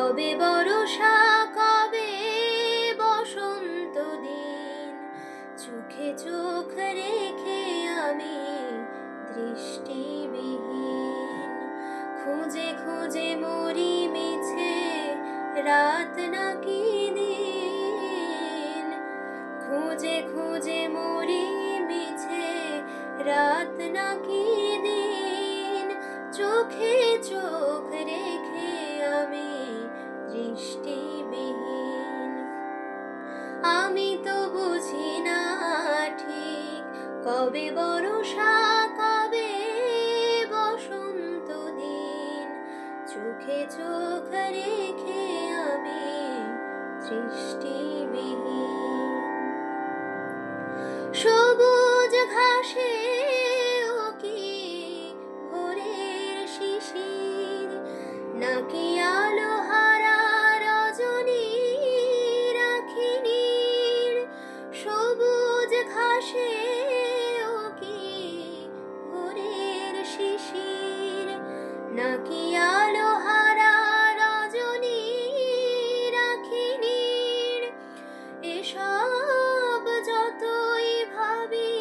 কবে বর্ষা, কবে বসন্ত দিন, চোখে চোখ রেখে আমি দৃষ্টিবিহীন। খুঁজে খুঁজে মরি মিছে, রাত নাকি দিন। খুঁজে খুঁজে মরি মিছে, রাত নাকি দিন। চোখে চোখ রেখে আমি দৃষ্টিবিহীন। আমি তো বুঝি না ঠিক কবে বর্ষা, কবে বসন্ত দিন। চোখে চোখ রেখে আমি দৃষ্টিবিহীন। সবুজ ঘাসে ও কি ভোরের শিশির, নাকি আলো হারা রজনী রাখিনীর। সবুজ ঘাসে ও কি ভোরের শিশির, নাকি আলো হারা রজনী রাখিনীর। এসব যতই ভাবি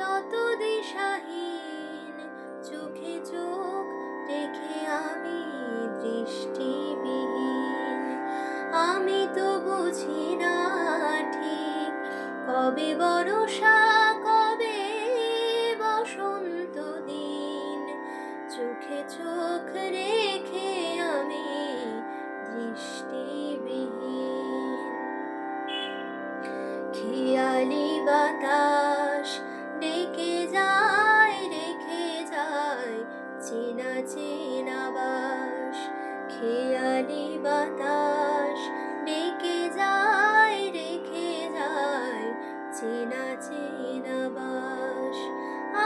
তত দিশাহীন। চোখে চোখ রেখে আমি দৃষ্টিবিহীন। আমি তো বুঝি না ঠিক কবে বর্ষা, কবে বসন্ত দিন। চোখে চোখ রেখে আমি দৃষ্টিবিহীন। খেয়ালি বাতাস ডেকে যায়, রেখে যায় চেনা চেনা বাস। খেয়ালি বাতাস ডেকে যায়, রেখে যায় চেনা চেনা বাস।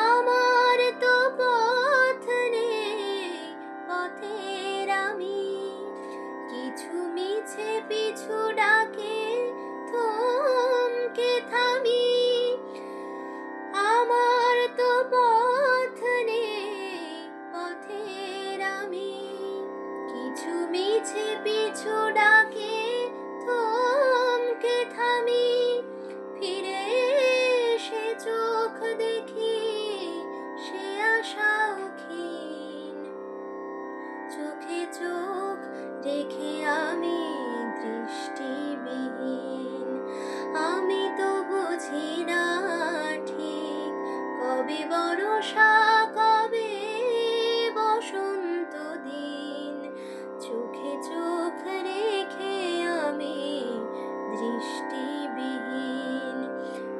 আমার তো পথ নেই, পথের আমি কিছু মিছে পিছু ডাকে থমকে থামি। আমার তো পথ নেই, পথের আমি কিছু মিছে পিছু ডাকে থমকে থামি। ফিরে সে চোখ দেখি, সে আশাও ক্ষীণ। চোখে চোখ রেখে আমি দৃষ্টিবিহীন। আমি তো বুঝি না ঠিক কবে বর্ষা, কবে বসন্ত দিন। চোখে চোখ রেখে আমি দৃষ্টিবিহীন।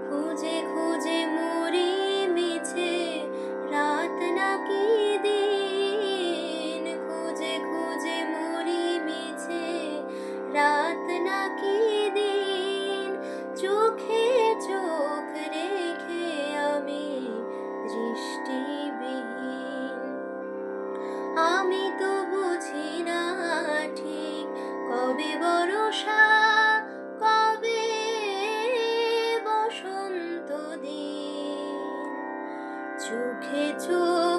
খুঁজে খুঁজে মরি মিছে, রাত নাকি দিন। খুঁজে খুঁজে মরি মিছে, রাত নাকি দিন। চোখে চোখ রেখে আমি দৃষ্টিবিহীন। আমি তো বুঝি না ঠিক কবে বর্ষা, কবে বসন্ত দিন। চোখে চোখ